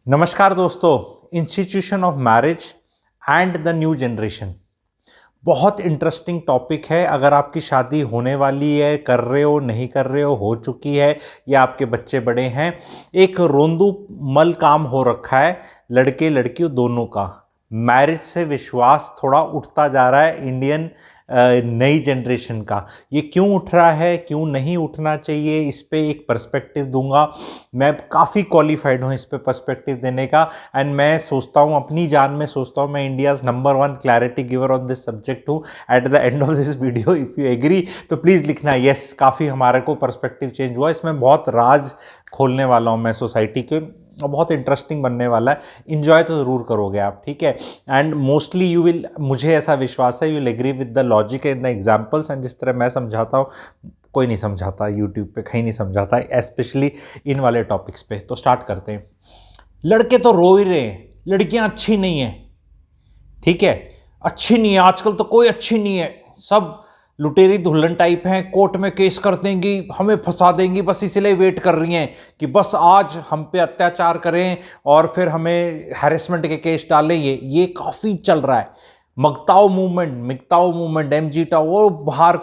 नमस्कार दोस्तों। Institution of marriage and the new generation बहुत इंटरेस्टिंग टॉपिक है। अगर आपकी शादी होने वाली है, कर रहे हो, नहीं कर रहे हो चुकी है, या आपके बच्चे बड़े हैं, एक रोंदू मल काम हो रखा है लड़के लड़कियों दोनों का। मैरिज से विश्वास थोड़ा उठता जा रहा है इंडियन नई जनरेशन का। ये क्यों उठ रहा है, क्यों नहीं उठना चाहिए, इस पे एक पर्सपेक्टिव दूंगा। मैं काफ़ी क्वालिफाइड हूँ इस पे पर्सपेक्टिव देने का। एंड मैं सोचता हूँ, अपनी जान में सोचता हूँ, मैं India's number 1 clarity giver on this subject हूँ। At the end of this video if you agree तो प्लीज़ लिखना यस। काफ़ी हमारे को पर्सपेक्टिव चेंज हुआ, इसमें बहुत राज खोलने वाला हूँ मैं सोसाइटी के, और बहुत इंटरेस्टिंग बनने वाला है। इन्जॉय तो ज़रूर करोगे आप, ठीक है। एंड मोस्टली यू विल, मुझे ऐसा विश्वास है, you will agree with the logic and the examples. And जिस तरह मैं समझाता हूँ, कोई नहीं समझाता यूट्यूब पे, कहीं नहीं समझाता, स्पेशली इन वाले टॉपिक्स पे। तो स्टार्ट करते हैं। लड़के तो रो ही रहे हैं, लड़कियां अच्छी नहीं है, ठीक है, अच्छी नहीं है, आजकल तो कोई अच्छी नहीं है, सब लुटेरी दुल्हन टाइप हैं, कोर्ट में केस कर देंगी, हमें फंसा देंगी, बस इसलिए वेट कर रही हैं कि बस आज हम पे अत्याचार करें और फिर हमें हैरेसमेंट के केस डालें। ये काफ़ी चल रहा है। मिगताओ मूवमेंट, एमजी टाओ, वो बाहर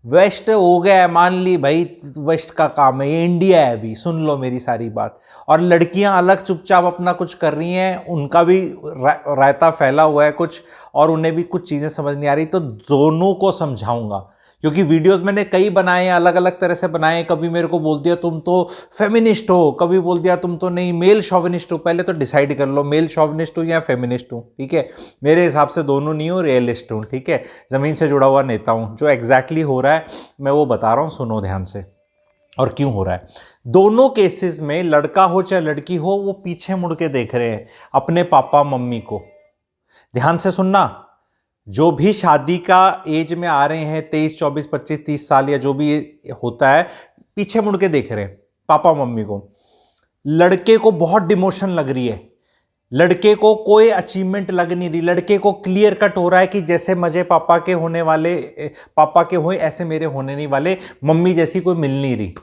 वेस्ट हो गया है, मान ली भाई, वेस्ट का काम है, ये इंडिया है अभी, सुन लो मेरी सारी बात। और लड़कियां अलग चुपचाप अपना कुछ कर रही हैं, उनका भी रायता फैला हुआ है कुछ, और उन्हें भी कुछ चीज़ें समझ नहीं आ रही। तो दोनों को समझाऊंगा, क्योंकि वीडियोस मैंने कई बनाए हैं, अलग अलग तरह से बनाए हैं। कभी मेरे को बोल दिया तुम तो फेमिनिस्ट हो, कभी बोल दिया तुम तो नहीं मेल शॉविनिस्ट हो। पहले तो डिसाइड कर लो, मेल शॉविनिस्ट हूँ या फेमिनिस्ट हूँ, ठीक है। मेरे हिसाब से दोनों नहीं हूँ, रियलिस्ट हूँ, ठीक है, ज़मीन से जुड़ा हुआ नेता हूँ। जो एग्जैक्टली हो रहा है मैं वो बता रहा हूँ, सुनो ध्यान से, और क्यों हो रहा है। दोनों केसेस में लड़का हो चाहे लड़की हो, वो पीछे मुड़ के देख रहे हैं अपने पापा मम्मी को। ध्यान से सुनना, जो भी शादी का एज में आ रहे हैं, 23, 24, 25, 30 साल या जो भी होता है, पीछे मुड़ के देख रहे हैं पापा मम्मी को। लड़के को बहुत डिमोशन लग रही है, लड़के को कोई अचीवमेंट लग नहीं रही, लड़के को क्लियर कट हो रहा है कि जैसे मजे पापा के होने वाले, पापा के हुए, ऐसे मेरे होने नहीं वाले। मम्मी जैसी कोई मिल नहीं रही,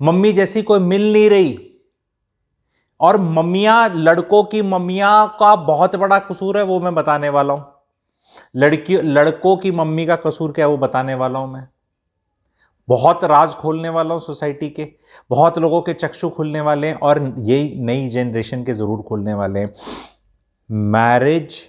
मम्मी जैसी कोई मिल नहीं रही। और मम्मियां, लड़कों की मम्मियां का बहुत बड़ा कसूर है, वो मैं बताने वाला हूं। लड़कों की मम्मी का कसूर क्या है वो बताने वाला हूं मैं। बहुत राज खोलने वाला हूं सोसाइटी के, बहुत लोगों के चक्षु खुलने वाले हैं, और यही नई जनरेशन के जरूर खुलने वाले हैं। Marriage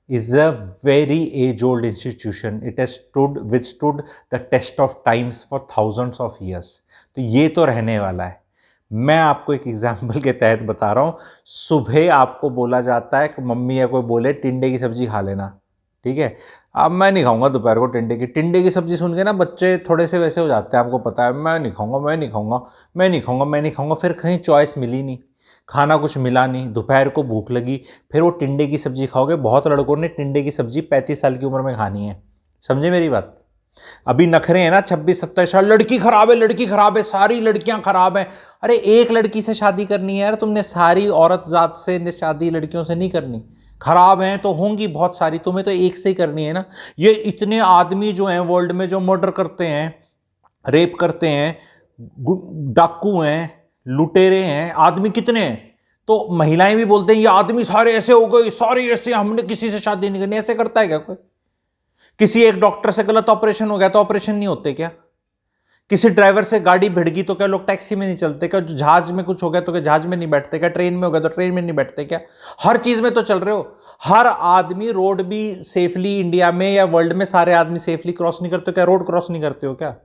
is a very age-old institution. It has withstood the test of times for thousands of years. तो ये तो रहने वाला है। मैं आपको एक एग्जाम्पल के तहत बता रहा हूँ। सुबह आपको बोला जाता है कि मम्मी या कोई बोले टिंडे की सब्जी खा लेना, ठीक है। अब मैं नहीं खाऊंगा दोपहर को टिंडे की सब्जी सुन के ना बच्चे थोड़े से वैसे हो जाते हैं, आपको पता है। मैं नहीं खाऊंगा, मैं नहीं खाऊंगा, मैं नहीं खाऊंगा, मैं नहीं खाऊंगा। फिर कहीं चॉइस मिली नहीं, खाना कुछ मिला नहीं, दोपहर को भूख लगी, फिर वो टिंडे की सब्जी खाओगे। बहुत लड़कों ने टिंडे की सब्जी 35 साल की उम्र में खानी है, समझे मेरी बात। अभी नखरे हैं ना, 26-27 साल, लड़की खराब है, लड़की खराब है, सारी लड़कियां खराब हैं। अरे एक लड़की से शादी करनी है यार, तुमने सारी औरत जात से शादी लड़कियों से नहीं करनी। खराब हैं तो होंगी बहुत सारी, तुम्हें तो एक से ही करनी है ना। ये इतने आदमी जो हैं वर्ल्ड में, जो मर्डर करते हैं, रेप करते हैं, डाकू हैं, लुटेरे हैं, आदमी कितने हैं। तो महिलाएं भी बोलते हैं ये आदमी सारे ऐसे हो गए, सारे ऐसे, हमने किसी से शादी नहीं करनी। ऐसे करता है क्या कोई? किसी एक डॉक्टर से गलत ऑपरेशन हो गया तो ऑपरेशन नहीं होते क्या? किसी ड्राइवर से गाड़ी भिड़ गई तो क्या लोग टैक्सी में नहीं चलते क्या? जहाज में कुछ हो गया तो क्या जहाज में नहीं बैठते क्या? ट्रेन में हो गया तो ट्रेन में नहीं बैठते क्या? हर चीज में तो चल रहे हो। हर आदमी रोड भी सेफली, इंडिया में या वर्ल्ड में सारे आदमी सेफली क्रॉस नहीं करते क्या? रोड क्रॉस नहीं करते हो क्या?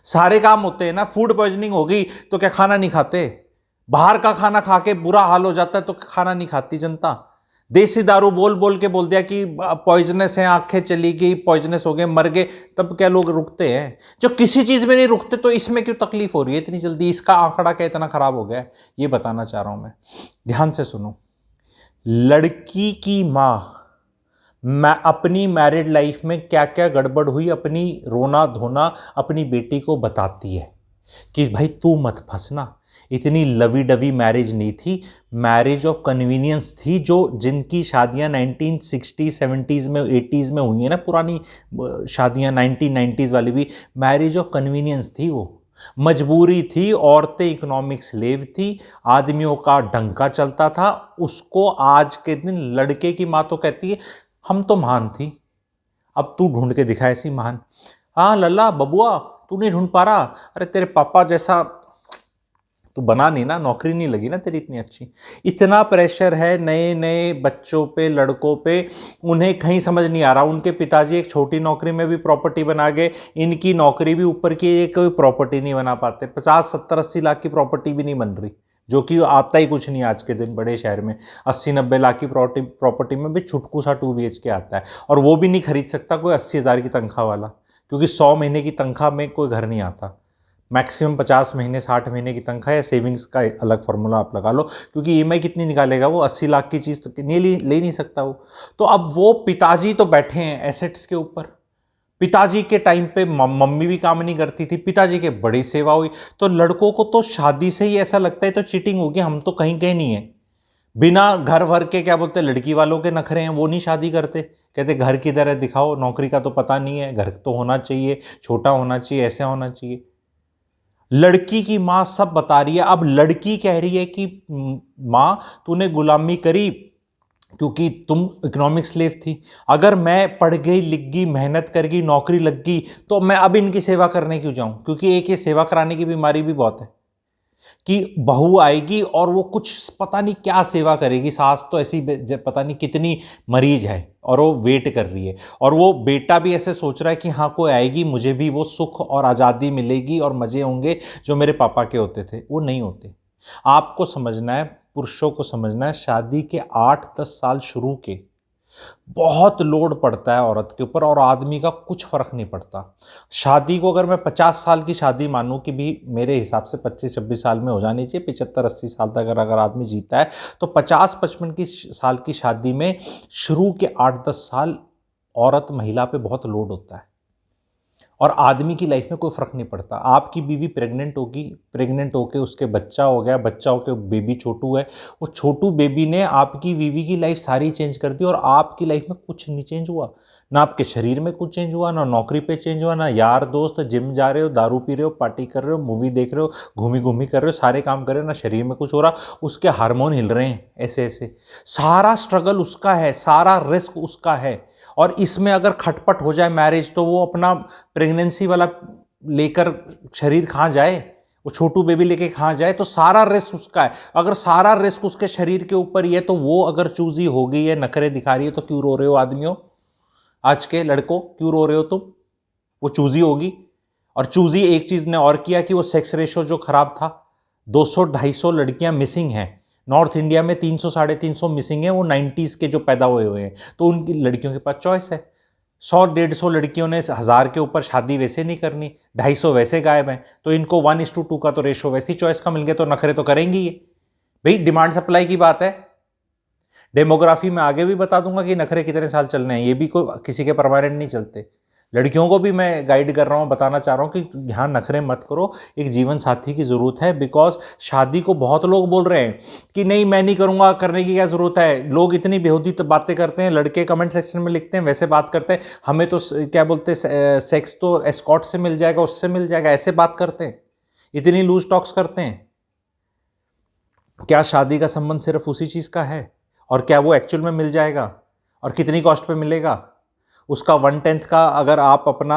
सारे काम होते हैं ना। फूड पॉइजनिंग हो गई तो क्या खाना नहीं खाते? बाहर का खाना खा के बुरा हाल हो जाता है तो खाना नहीं खाती जनता? देसी दारू बोल बोल के बोल दिया कि पॉइजनस है, आंखें चली गई, पॉइजनस हो गए, मर गए, तब क्या लोग रुकते हैं? जो किसी चीज में नहीं रुकते तो इसमें क्यों तकलीफ हो रही है इतनी जल्दी? इसका आंकड़ा क्या इतना खराब हो गया है, ये बताना चाह रहा हूं मैं। ध्यान से सुनो। लड़की की मां, मैं अपनी मैरिड लाइफ में क्या क्या गड़बड़ हुई, अपनी रोना धोना अपनी बेटी को बताती है कि भाई तू मत फंसना। इतनी लवी डवी मैरिज नहीं थी, मैरिज ऑफ कन्वीनियंस थी। जो जिनकी शादियां 1960, 70s में, 80s में हुई है ना, पुरानी शादियां, 1990s वाली भी मैरिज ऑफ कन्वीनियंस थी वो। मजबूरी थी, औरतें इकोनॉमिक स्लेव थी, आदमियों का डंका चलता था। उसको आज के दिन लड़के की माँ तो कहती है हम तो महान थी, अब तू ढूंढ के दिखा ऐसी महान। हाँ लल्ला बबुआ, तू नहीं ढूंढ पा रहा, अरे तेरे पापा जैसा तू बना नहीं ना, नौकरी नहीं लगी ना तेरी इतनी अच्छी। इतना प्रेशर है नए नए बच्चों पे, लड़कों पे, उन्हें कहीं समझ नहीं आ रहा। उनके पिताजी एक छोटी नौकरी में भी प्रॉपर्टी बना गए, इनकी नौकरी भी ऊपर की एक कोई प्रॉपर्टी नहीं बना पाते। 50 70 80 लाख की प्रॉपर्टी भी नहीं बन रही, जो कि आता ही कुछ नहीं आज के दिन बड़े शहर में। 80 90 लाख की प्रॉपर्टी में भी छुटकू सा 2 BHK आता है, और वो भी नहीं खरीद सकता कोई 80 हज़ार की तनख्वाह वाला, क्योंकि 100 महीने की तनख्वाह में कोई घर नहीं आता। मैक्सिमम 50 महीने 60 महीने की तनख्वाह या सेविंग्स का अलग फॉर्मूला आप लगा लो, क्योंकि EMI कितनी निकालेगा वो, 80 लाख की चीज़ तो नहीं ले नहीं सकता वो। तो अब वो पिताजी तो बैठे हैं एसेट्स के ऊपर। पिताजी के टाइम पे मम्मी भी काम नहीं करती थी, पिताजी के बड़ी सेवा हुई। तो लड़कों को तो शादी से ही ऐसा लगता है तो चीटिंग होगी, हम तो कहीं कहीं नहीं है। बिना घर भर के, क्या बोलते हैं, लड़की वालों के नखरे हैं, वो नहीं शादी करते। कहते घर किधर है दिखाओ, नौकरी का तो पता नहीं है, घर तो होना चाहिए, छोटा होना चाहिए, ऐसा होना चाहिए। लड़की की मां सब बता रही है। अब लड़की कह रही है कि मां तूने गुलामी करी क्योंकि तुम इकोनॉमिक स्लेव थी। अगर मैं पढ़ गई, लिख गई, मेहनत कर गई, नौकरी लग गई, तो मैं अब इनकी सेवा करने क्यों जाऊं? क्योंकि एक ये सेवा कराने की बीमारी भी बहुत है कि बहू आएगी और वो कुछ पता नहीं क्या सेवा करेगी। सास तो ऐसी पता नहीं कितनी मरीज है और वो वेट कर रही है, और वो बेटा भी ऐसे सोच रहा है कि हाँ कोई आएगी, मुझे भी वो सुख और आज़ादी मिलेगी और मज़े होंगे जो मेरे पापा के होते थे। वो नहीं होते। आपको समझना है, पुरुषों को समझना है, शादी के 8 10 साल शुरू के बहुत लोड पड़ता है औरत के ऊपर, और आदमी का कुछ फर्क नहीं पड़ता। शादी को अगर मैं 50 साल की शादी मानूं कि भी मेरे हिसाब से 25 26 साल में हो जानी चाहिए, 75 80 साल तक अगर आदमी जीता है, तो 50 55 साल की शादी में शुरू के 8 10 साल औरत महिला पे बहुत लोड होता है, और आदमी की लाइफ में कोई फ़र्क नहीं पड़ता। आपकी बीवी प्रेग्नेंट होगी, प्रेग्नेंट होके उसके बच्चा हो गया, बच्चा होके बेबी छोटू है, वो छोटू बेबी ने आपकी बीवी की लाइफ सारी चेंज कर दी, और आपकी लाइफ में कुछ नहीं चेंज हुआ। ना आपके शरीर में कुछ चेंज हुआ, ना नौकरी पे चेंज हुआ, ना यार दोस्त, जिम जा रहे हो, दारू पी रहे हो, पार्टी कर रहे हो, मूवी देख रहे हो, घूमी घूमी कर रहे हो, सारे काम कर रहे हो, ना शरीर में कुछ हो रहा। उसके हार्मोन हिल रहे हैं ऐसे ऐसे। सारा स्ट्रगल उसका है, सारा रिस्क उसका है। और इसमें अगर खटपट हो जाए मैरिज, तो वो अपना प्रेगनेंसी वाला लेकर शरीर कहाँ जाए, वो छोटू बेबी लेके कहाँ जाए? तो सारा रिस्क उसका है। अगर सारा रिस्क उसके शरीर के ऊपर ही है, तो वो अगर चूजी हो गई है, नखरे दिखा रही है, तो क्यों रो रहे हो आदमियों? आज के लड़कों क्यों रो रहे हो तुम? वो चूजी होगी। और चूजी एक चीज ने और किया कि वो सेक्स रेशो जो खराब था, 200 250 लड़कियां मिसिंग हैं नॉर्थ इंडिया में, 300 350 मिसिंग है, वो 90s के जो पैदा हुए हुए हैं। तो उनकी लड़कियों के पास चॉइस है। 100 150 लड़कियों ने 1000 के ऊपर शादी वैसे नहीं करनी, 250 वैसे गायब हैं, तो इनको 1:2 का तो रेशो वैसी चॉइस का मिल गया, तो नखरे तो करेंगी ये। भाई डिमांड सप्लाई की बात है। डेमोग्राफी में आगे भी बता दूंगा कि नखरे कितने साल चलने हैं, ये भी कोई किसी के परमानेंट नहीं चलते। लड़कियों को भी मैं गाइड कर रहा हूँ, बताना चाह रहा हूँ कि यहाँ नखरे मत करो, एक जीवन साथी की ज़रूरत है। बिकॉज शादी को बहुत लोग बोल रहे हैं कि नहीं मैं नहीं करूँगा, करने की क्या ज़रूरत है। लोग इतनी बेहूदी तो बातें करते हैं, लड़के कमेंट सेक्शन में लिखते हैं, वैसे बात करते हैं, हमें तो क्या बोलते हैं, सेक्स तो एस्कॉर्ट से मिल जाएगा, उससे मिल जाएगा, ऐसे बात करते हैं, इतनी लूज टॉक्स करते हैं। क्या शादी का संबंध सिर्फ उसी चीज़ का है? और क्या वो एक्चुअल में मिल जाएगा? और कितनी कॉस्ट पे मिलेगा? उसका 1/10 का अगर आप अपना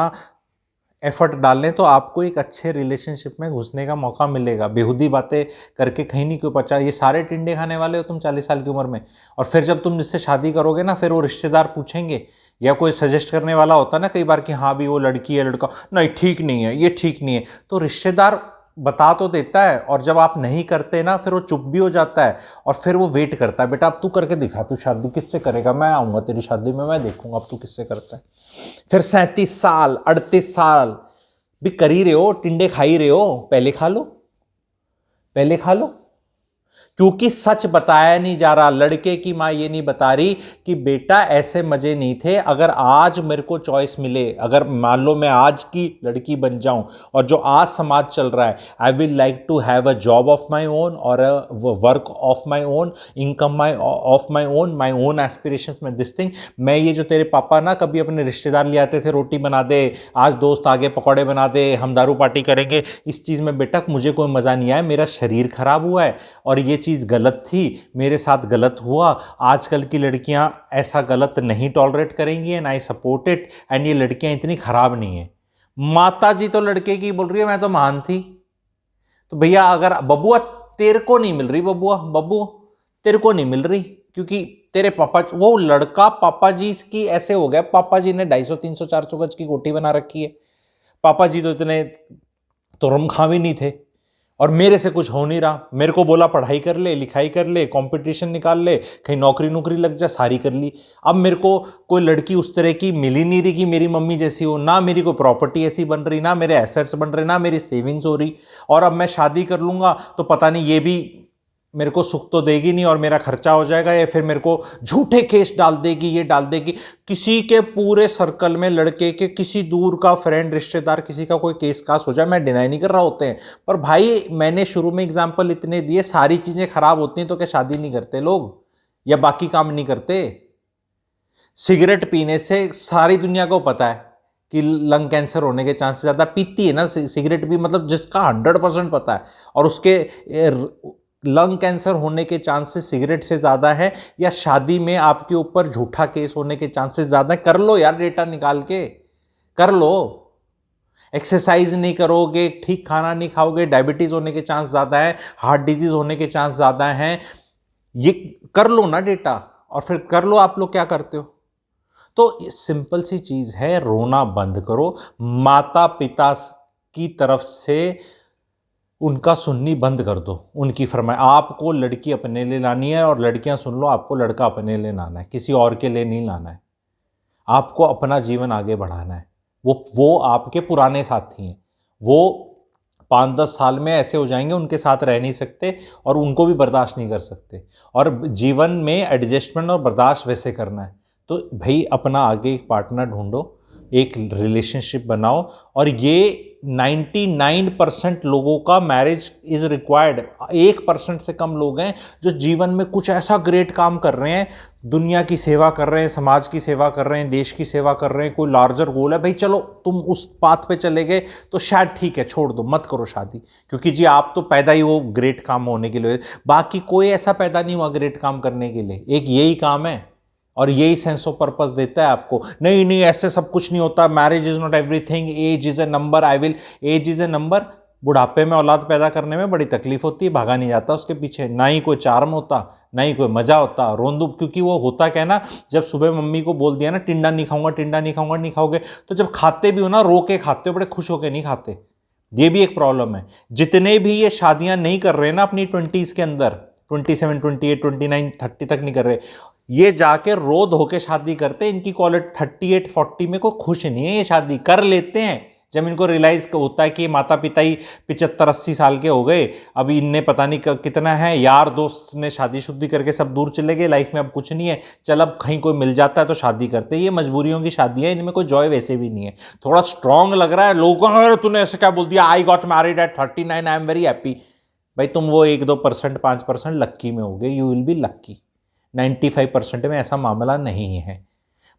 एफर्ट डाल लें, तो आपको एक अच्छे रिलेशनशिप में घुसने का मौका मिलेगा। बेहूदी बातें करके कहीं नहीं क्यों पचा, ये सारे टिंडे खाने वाले हो तुम 40 साल की उम्र में। और फिर जब तुम जिससे शादी करोगे ना, फिर वो रिश्तेदार पूछेंगे, या कोई सजेस्ट करने वाला होता है ना कई बार कि हाँ भी वो लड़की है, लड़का नहीं ठीक नहीं है, ये ठीक नहीं है, तो रिश्तेदार बता तो देता है, और जब आप नहीं करते ना, फिर वो चुप भी हो जाता है, और फिर वो वेट करता है, बेटा अब तू करके दिखा, तू शादी किससे करेगा, मैं आऊँगा तेरी शादी में, मैं देखूंगा अब तू किससे करता है। फिर 37 साल 38 साल भी कर ही रहे हो, टिंडे खा ही रहे हो, पहले खा लो, पहले खा लो। क्योंकि सच बताया नहीं जा रहा। लड़के की माँ ये नहीं बता रही कि बेटा ऐसे मजे नहीं थे। अगर आज मेरे को चॉइस मिले, अगर मान लो मैं आज की लड़की बन जाऊं और जो आज समाज चल रहा है, I will like to have a job of my own और a work of my own, income my of my own aspirations में दिस थिंग। मैं ये जो तेरे पापा ना कभी अपने रिश्तेदार ले आते थे, रोटी बना दे, आज दोस्त आगे पकौड़े बना दे, हम दारू पार्टी करेंगे, इस चीज़ में बेटा मुझे कोई मज़ा नहीं आया। मेरा शरीर खराब हुआ है और ये चीज़ गलत थी, मेरे साथ गलत हुआ। आजकल की लड़कियां ऐसा गलत नहीं टॉलरेट करेंगी and I support it. And ये लड़कियां इतनी खराब नहीं है। माता जी तो लड़के की बोल रही है मैं तो महान थी। तो भैया अगर बबुआ तेरे को नहीं मिल रही, बबुआ तेरे को नहीं मिल रही क्योंकि तेरे पापा, वो लड़का पापा जी की ऐसे हो गया, पापा जी ने 250 300 400 गज की कोठी बना रखी है। पापा जी तो इतने तुरमखा भी नहीं थे और मेरे से कुछ हो नहीं रहा। मेरे को बोला पढ़ाई कर ले, लिखाई कर ले, कंपटीशन निकाल ले, कहीं नौकरी लग जा, सारी कर ली। अब मेरे को कोई लड़की उस तरह की मिल ही नहीं रही कि मेरी मम्मी जैसी हो। ना मेरी कोई प्रॉपर्टी ऐसी बन रही, ना मेरे एसेट्स बन रहे, ना मेरी सेविंग्स हो रही। और अब मैं शादी कर लूँगा तो पता नहीं ये भी मेरे को सुख तो देगी नहीं और मेरा खर्चा हो जाएगा, या फिर मेरे को झूठे केस डाल देगी, ये डाल देगी। किसी के पूरे सर्कल में लड़के के किसी दूर का फ्रेंड रिश्तेदार किसी का कोई केस कास हो जाए, मैं डिनाई नहीं कर रहा होते हैं, पर भाई मैंने शुरू में एग्जाम्पल इतने दिए, सारी चीजें खराब होती हैं तो क्या शादी नहीं करते लोग या बाकी काम नहीं करते? सिगरेट पीने से सारी दुनिया को पता है कि लंग कैंसर होने के चांसेस ज़्यादा। पीती है ना सिगरेट भी, मतलब जिसका 100% पता है, और उसके लंग कैंसर होने के चांसेस सिगरेट से ज़्यादा है, या शादी में आपके ऊपर झूठा केस होने के चांसेस ज़्यादा है। कर लो यार, डेटा निकाल के कर लो। एक्सरसाइज नहीं करोगे, ठीक खाना नहीं खाओगे, डायबिटीज़ होने के चांस ज़्यादा है, हार्ट डिजीज़ होने के चांस ज़्यादा हैं। ये कर लो ना डेटा, और फिर कर लो आप लोग क्या करते हो। तो सिंपल सी चीज़ है, रोना बंद करो। माता पिता की तरफ से उनका सुननी बंद कर दो, उनकी फरमाए। आपको लड़की अपने लिए लानी है, और लड़कियां सुन लो, आपको लड़का अपने लिए लाना है, किसी और के लिए नहीं लाना है। आपको अपना जीवन आगे बढ़ाना है। वो आपके पुराने साथी हैं, वो 5-10 साल में ऐसे हो जाएंगे उनके साथ रह नहीं सकते और उनको भी बर्दाश्त नहीं कर सकते। और जीवन में एडजस्टमेंट और बर्दाश्त वैसे करना है तो भाई अपना आगे एक पार्टनर ढूंढो, एक रिलेशनशिप बनाओ। और ये 99% लोगों का मैरिज इज रिक्वायर्ड। 1% से कम लोग हैं जो जीवन में कुछ ऐसा ग्रेट काम कर रहे हैं, दुनिया की सेवा कर रहे हैं, समाज की सेवा कर रहे हैं, देश की सेवा कर रहे हैं, कोई लार्जर गोल है। भाई चलो तुम उस पाथ पे चले गए तो शायद ठीक है, छोड़ दो, मत करो शादी, क्योंकि जी आप तो पैदा ही वो ग्रेट काम होने के लिए, बाकी कोई ऐसा पैदा नहीं हुआ ग्रेट काम करने के लिए। एक यही काम है और यही सेंस ऑफ पर्पस देता है आपको। नहीं नहीं ऐसे सब कुछ नहीं होता, marriage is not everything, age is a number, age is a number. बुढ़ापे में औलाद पैदा करने में बड़ी तकलीफ होती है, भागा नहीं जाता उसके पीछे, ना ही कोई चार्म होता, ना ही कोई मजा होता, रोंदू। क्योंकि वो होता क्या ना, जब सुबह मम्मी को बोल दिया ना टिंडा नहीं खाऊंगा, टिंडा नहीं खाऊंगा, नहीं खाओगे, तो जब खाते भी हो ना रो के खाते हो, बड़े खुश होके नहीं खाते। ये भी एक प्रॉब्लम है। जितने भी ये शादियां नहीं कर रहे ना अपनी 20s के अंदर, 27, 28, 29, 30 तक नहीं कर रहे, ये जाके रो धो के शादी करते हैं। इनकी क्वालिटी 38, 40 में कोई खुश नहीं है, ये शादी कर लेते हैं जब इनको रियलाइज होता है कि माता पिता ही 75-80 साल के हो गए, अभी इनने पता नहीं कितना है, यार दोस्त ने शादी शुद्धि करके सब दूर चले गए, लाइफ में अब कुछ नहीं है, चल अब कहीं कोई मिल जाता है तो शादी करते हैं। ये मजबूरियों की शादी है, इनमें कोई जॉय वैसे भी नहीं है। थोड़ा स्ट्रांग लग रहा है लोगों को, तूने ऐसे क्या बोल दिया, I got married eight 39, I am very happy. भाई तुम वो 1-2%, 5% लक्की में हो गए, यू विल बी लक्की। 95% में ऐसा मामला नहीं है।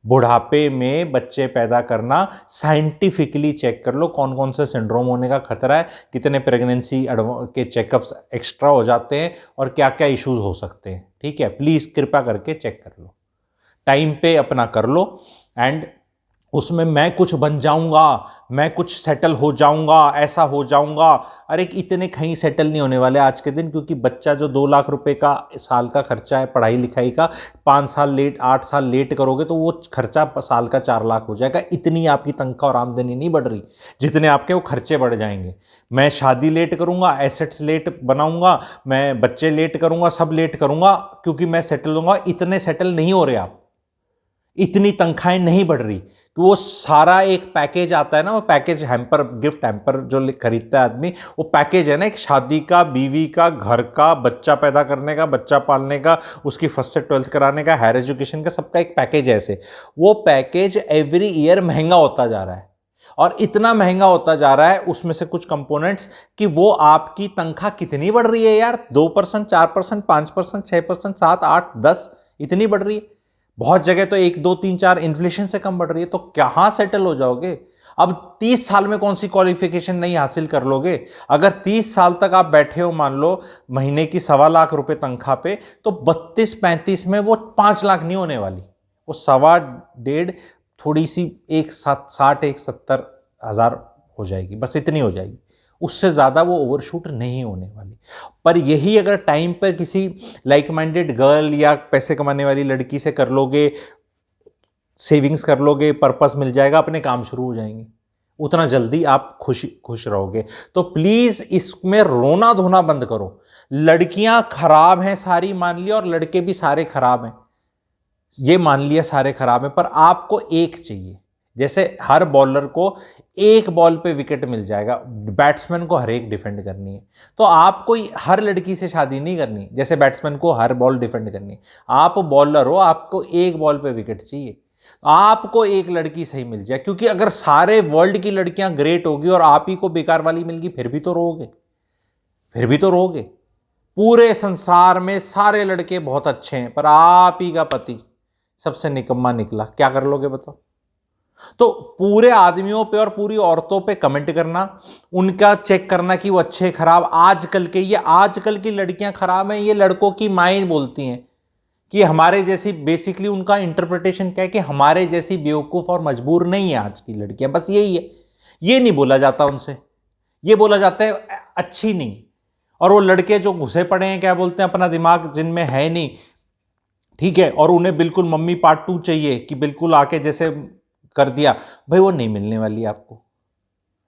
बुढ़ापे में बच्चे पैदा करना साइंटिफिकली चेक कर लो, कौन कौन से सिंड्रोम होने का खतरा है, कितने प्रेगनेंसी के चेकअप्स एक्स्ट्रा हो जाते हैं और क्या क्या इश्यूज हो सकते हैं। ठीक है, प्लीज़ कृपया करके चेक कर लो, टाइम पे अपना कर लो। एंड उसमें मैं कुछ बन जाऊंगा, मैं कुछ सेटल हो जाऊंगा, ऐसा हो जाऊंगा, अरे इतने कहीं सेटल नहीं होने वाले आज के दिन। क्योंकि बच्चा जो 2 लाख रुपए का साल का खर्चा है पढ़ाई लिखाई का, 5 साल लेट, 8 साल लेट करोगे तो वो खर्चा साल का 4 लाख हो जाएगा। इतनी आपकी तनख्वाह और आमदनी नहीं बढ़ रही जितने आपके वो खर्चे बढ़ जाएंगे। मैं शादी लेट करूंगा, एसेट्स लेट बनाऊंगा, मैं बच्चे लेट करूंगा, सब लेट करूंगा क्योंकि मैं सेटल होऊंगा। इतने सेटल नहीं हो रहे आप, इतनी तनख्वाहें नहीं बढ़ रही कि वो सारा एक पैकेज आता है ना, वो पैकेज हैम्पर, गिफ्ट हैम्पर जो खरीदता है आदमी, वो पैकेज है ना, एक शादी का, बीवी का, घर का, बच्चा पैदा करने का, बच्चा पालने का, उसकी फर्स्ट से 12th कराने का, हायर एजुकेशन का, सबका एक पैकेज है ऐसे। वो पैकेज एवरी ईयर महंगा होता जा रहा है, और इतना महंगा होता जा रहा है उसमें से कुछ कंपोनेंट्स कि वो आपकी तनख्वाह कितनी बढ़ रही है यार, 2%, 4%, 5%, 6%, 7, 8, 10, इतनी बढ़ रही है। बहुत जगह तो 1, 2, 3, 4 इन्फ्लेशन से कम बढ़ रही है। तो कहां सेटल हो जाओगे? अब 30 साल में कौन सी क्वालिफिकेशन नहीं हासिल कर लोगे? अगर 30 साल तक आप बैठे हो, मान लो महीने की 1.25 लाख रुपए तनख्वाह पे, तो 32-35 में वो 5 लाख नहीं होने वाली, वो 1.25, थोड़ी सी 1,60,000-1,70,000 हो जाएगी, बस इतनी हो जाएगी, उससे ज़्यादा वो ओवरशूट नहीं होने वाली। पर यही अगर टाइम पर किसी लाइक माइंडेड गर्ल या पैसे कमाने वाली लड़की से कर लोगे, सेविंग्स कर लोगे, पर्पस मिल जाएगा, अपने काम शुरू हो जाएंगे, उतना जल्दी आप खुश रहोगे। तो प्लीज़ इसमें रोना धोना बंद करो। लड़कियां खराब हैं सारी मान लिया, और लड़के भी सारे खराब हैं ये मान लिया, सारे खराब हैं, पर आपको एक चाहिए। जैसे हर बॉलर को एक बॉल पे विकेट मिल जाएगा, बैट्समैन को हर एक डिफेंड करनी है। तो आपको हर लड़की से शादी नहीं करनी जैसे बैट्समैन को हर बॉल डिफेंड करनी है। आप बॉलर हो, आपको एक बॉल पे विकेट चाहिए, आपको एक लड़की सही मिल जाए, क्योंकि अगर सारे वर्ल्ड की लड़कियां ग्रेट होगी और आप ही को बेकार वाली मिल गई, फिर भी तो रोगे, फिर भी तो रोगे। पूरे संसार में सारे लड़के बहुत अच्छे हैं, पर आप ही का पति सबसे निकम्मा निकला, क्या कर लोगे बताओ? तो पूरे आदमियों पे और पूरी औरतों पे कमेंट करना, उनका चेक करना कि वो अच्छे खराब, आजकल की लड़कियां खराब हैं, ये लड़कों की माएँ बोलती हैं कि हमारे जैसी, बेसिकली उनका इंटरप्रिटेशन क्या है कि हमारे जैसी बेवकूफ और मजबूर नहीं है आज की लड़कियां, बस यही है। ये नहीं बोला जाता उनसे, ये बोला जाता है अच्छी नहीं। और वो लड़के जो घुसे पड़े हैं, क्या बोलते हैं, अपना दिमाग जिनमें है नहीं, ठीक है, और उन्हें बिल्कुल मम्मी पार्ट 2 चाहिए कि बिल्कुल आके जैसे कर दिया, भाई वो नहीं मिलने वाली, आपको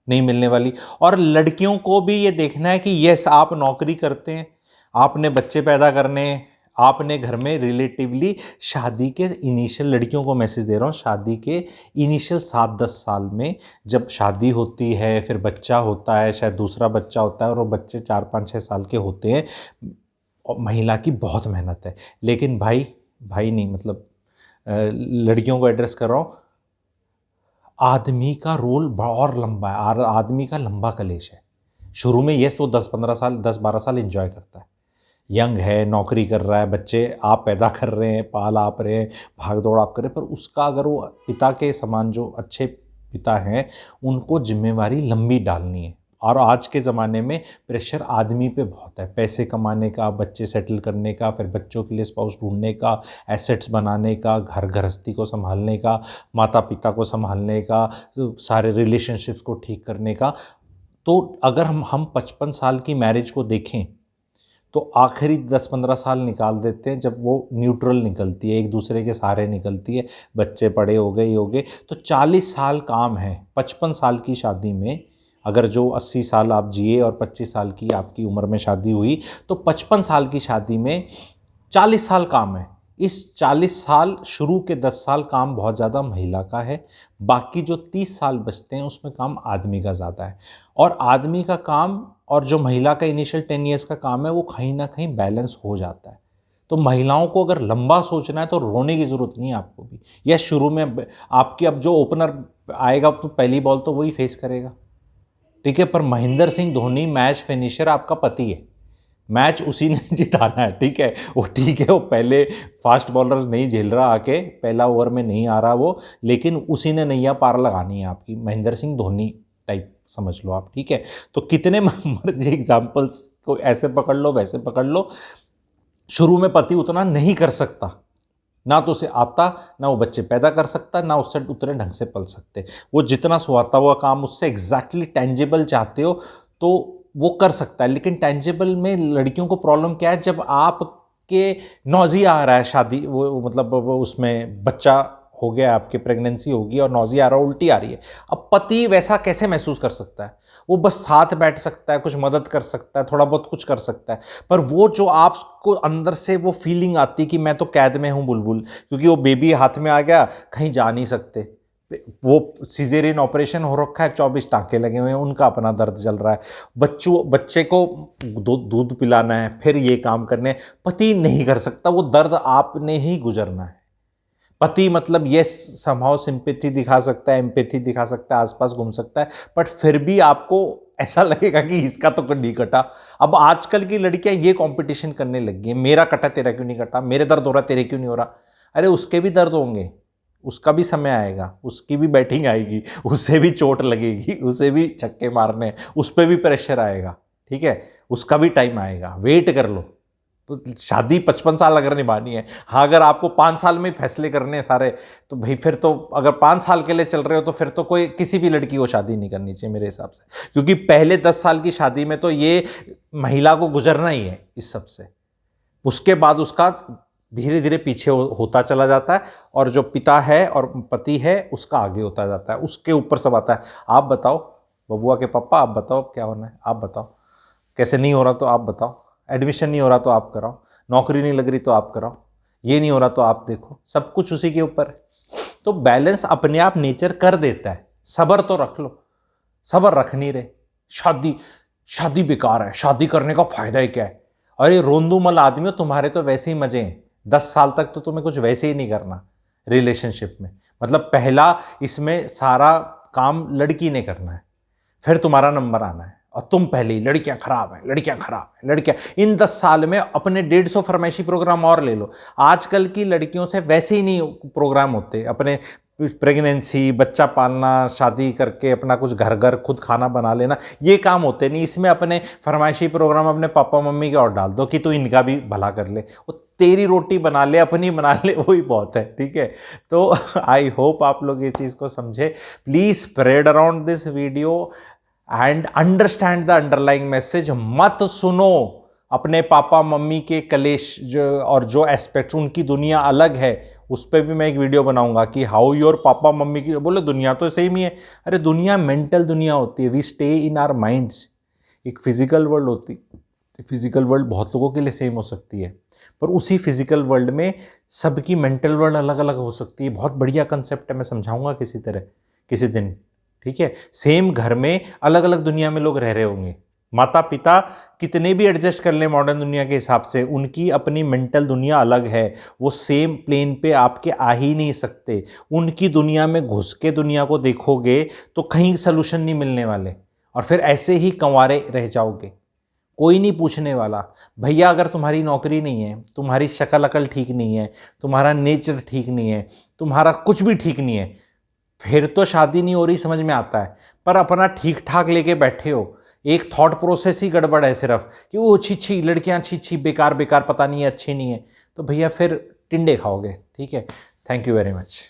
नहीं मिलने वाली। और लड़कियों को भी ये देखना है कि यस, आप नौकरी करते हैं, आपने बच्चे पैदा करने, आपने घर में रिलेटिवली शादी के इनिशियल, लड़कियों को मैसेज दे रहा हूँ, शादी के इनिशियल 7-10 साल में जब शादी होती है, फिर बच्चा होता है, शायद दूसरा बच्चा होता है, और वो बच्चे 4-5-6 साल के होते हैं, और महिला की बहुत मेहनत है। लेकिन भाई नहीं, मतलब लड़कियों को एड्रेस कर रहा हूँ, आदमी का रोल और लंबा है, आदमी का लंबा कलेश है। शुरू में यस, वो 10-15 साल, 10-12 साल एंजॉय करता है, यंग है, नौकरी कर रहा है, बच्चे आप पैदा कर रहे हैं, पाल आप रहे हैं, भाग दौड़ आप कर रहे हैं, पर उसका अगर वो पिता के समान जो अच्छे पिता हैं, उनको जिम्मेवारी लंबी डालनी है। और आज के ज़माने में प्रेशर आदमी पे बहुत है, पैसे कमाने का, बच्चे सेटल करने का, फिर बच्चों के लिए स्पाउस ढूंढने का, एसेट्स बनाने का, घर गृहस्थी को संभालने का, माता पिता को संभालने का, सारे रिलेशनशिप्स को ठीक करने का। तो अगर हम 55 साल की मैरिज को देखें तो आखिरी 10-15 साल निकाल देते हैं जब वो न्यूट्रल निकलती है, एक दूसरे के सहारे निकलती है, बच्चे बड़े हो गए, तो 40 साल काम है। 55 साल की शादी में अगर जो 80 साल आप जिए और 25 साल की आपकी उम्र में शादी हुई, तो 55 साल की शादी में 40 साल काम है। इस 40 साल, शुरू के 10 साल काम बहुत ज़्यादा महिला का है, बाकी जो 30 साल बचते हैं उसमें काम आदमी का ज़्यादा है। और आदमी का काम और जो महिला का इनिशियल 10 ईयर्स का काम है, वो कहीं ना कहीं बैलेंस हो जाता है। तो महिलाओं को अगर लंबा सोचना है तो रोने की ज़रूरत नहीं है आपको भी, या शुरू में आपकी अब जो ओपनर आएगा तो पहली बॉल तो वही फेस करेगा, ठीक है। पर महेंद्र सिंह धोनी मैच फिनिशर आपका पति है, मैच उसी ने जिताना है, ठीक है। वो पहले फास्ट बॉलर्स नहीं झेल रहा, आके पहला ओवर में नहीं आ रहा वो, लेकिन उसी ने नैया पार लगानी है आपकी, महेंद्र सिंह धोनी टाइप समझ लो आप, ठीक है। तो कितने मर्जी एग्जाम्पल्स को ऐसे पकड़ लो, वैसे पकड़ लो, शुरू में पति उतना नहीं कर सकता, ना तो उसे आता, ना वो बच्चे पैदा कर सकता, ना उससे उतने ढंग से पल सकते। वो जितना सुहाता हुआ काम उससे एग्जैक्टली टेंजिबल चाहते हो तो वो कर सकता है, लेकिन टेंजिबल में लड़कियों को प्रॉब्लम क्या है, जब आपके नौजी आ रहा है शादी, वो मतलब उसमें बच्चा हो गया, आपकी प्रेगनेंसी होगी और नौजिया आ रहा है, उल्टी आ रही है। अब पति वैसा कैसे महसूस कर सकता है? वो बस साथ बैठ सकता है, कुछ मदद कर सकता है, थोड़ा बहुत कुछ कर सकता है, पर वो जो आपको अंदर से वो फीलिंग आती कि मैं तो कैद में हूँ बुलबुल, क्योंकि वो बेबी हाथ में आ गया, कहीं जा नहीं सकते, वो सिजेरियन ऑपरेशन हो रखा है, 24 टाँके लगे हुए हैं, उनका अपना दर्द चल रहा है, बच्चे को दूध पिलाना है, फिर ये काम करने, पति नहीं कर सकता, वो दर्द आपने ही गुजरना है। पति मतलब ये समहाउ सिंपैथी दिखा सकता है, एम्पैथी दिखा सकता है, आसपास घूम सकता है, बट फिर भी आपको ऐसा लगेगा कि इसका तो नहीं कटा। अब आजकल की लड़कियां ये कंपटीशन करने लगी हैं, मेरा कटा तेरा क्यों नहीं कटा, मेरे दर्द हो रहा तेरे क्यों नहीं हो रहा। अरे उसके भी दर्द होंगे, उसका भी समय आएगा, उसकी भी बैटिंग आएगी, उसे भी चोट लगेगी, उसे भी छक्के मारने, उस पर भी प्रेशर आएगा, ठीक है, उसका भी टाइम आएगा, वेट कर लो। तो शादी 55 साल अगर निभानी है, हाँ अगर आपको 5 साल में फैसले करने हैं सारे, तो भाई फिर तो अगर 5 साल के लिए चल रहे हो तो फिर तो कोई किसी भी लड़की को शादी नहीं करनी चाहिए मेरे हिसाब से, क्योंकि पहले 10 साल की शादी में तो ये महिला को गुजरना ही है इस सब से, उसके बाद उसका धीरे धीरे पीछे होता चला जाता है, और जो पिता है और पति है उसका आगे होता जाता है, उसके ऊपर सब आता है। आप बताओ बबुआ के पापा, आप बताओ क्या होना है, आप बताओ कैसे नहीं हो रहा तो आप बताओ, एडमिशन नहीं हो रहा तो आप कराओ, नौकरी नहीं लग रही तो आप कराओ, ये नहीं हो रहा तो आप देखो, सब कुछ उसी के ऊपर है। तो बैलेंस अपने आप नेचर कर देता है, सब्र तो रख लो, सब्र रख नहीं रहे, शादी बेकार है, शादी करने का फायदा ही क्या है, अरे रोंदूमल आदमी हो, तुम्हारे तो वैसे ही मजे हैं, 10 साल तक तो तुम्हें कुछ वैसे ही नहीं करना रिलेशनशिप में, मतलब पहला इसमें सारा काम लड़की ने करना है, फिर तुम्हारा नंबर आना है, और तुम पहले ही लड़कियां खराब हैं, लड़कियां खराब हैं, लड़कियां, इन 10 साल में अपने 150 फरमाइशी प्रोग्राम और ले लो। आजकल की लड़कियों से वैसे ही नहीं प्रोग्राम होते, अपने प्रेगनेंसी, बच्चा पालना, शादी करके अपना कुछ घर खुद खाना बना लेना, ये काम होते नहीं। इसमें अपने फरमाइशी प्रोग्राम अपने पापा मम्मी के और डाल दो कि तू इनका भी भला कर ले, वो तेरी रोटी बना ले, अपनी बना ले, वही बहुत है, ठीक है। तो आई होप आप लोग ये चीज़ को समझे। Please spread around this video and understand the underlying message. मत सुनो अपने पापा मम्मी के कलेश और जो एस्पेक्ट्स, उनकी दुनिया अलग है, उस पर भी मैं एक वीडियो बनाऊंगा कि हाउ योर पापा मम्मी की, बोले दुनिया तो सेम ही है, अरे दुनिया मेंटल दुनिया होती है, we stay in our minds. एक फिजिकल वर्ल्ड होती है, फिजिकल वर्ल्ड बहुत लोगों के लिए सेम हो सकती है, पर उसी फिजिकल वर्ल्ड में सबकी मेंटल वर्ल्ड अलग अलग हो सकती है। बहुत बढ़िया कंसेप्ट है, मैं समझाऊंगा किसी तरह किसी दिन, ठीक है। सेम घर में अलग अलग दुनिया में लोग रह रहे होंगे, माता पिता कितने भी एडजस्ट कर ले मॉडर्न दुनिया के हिसाब से, उनकी अपनी मेंटल दुनिया अलग है, वो सेम प्लेन पे आपके आ ही नहीं सकते। उनकी दुनिया में घुस के दुनिया को देखोगे तो कहीं सलूशन नहीं मिलने वाले, और फिर ऐसे ही कंवारे रह जाओगे, कोई नहीं पूछने वाला। भैया अगर तुम्हारी नौकरी नहीं है, तुम्हारी शक्ल अकल ठीक नहीं है, तुम्हारा नेचर ठीक नहीं है, तुम्हारा कुछ भी ठीक नहीं है, फिर तो शादी नहीं हो रही, समझ में आता है। पर अपना ठीक ठाक लेके बैठे हो, एक थॉट प्रोसेस ही गड़बड़ है सिर्फ कि वो छी लड़कियां छी बेकार बेकार, पता नहीं है अच्छी नहीं है, तो भैया फिर टिंडे खाओगे, ठीक है। Thank you very much.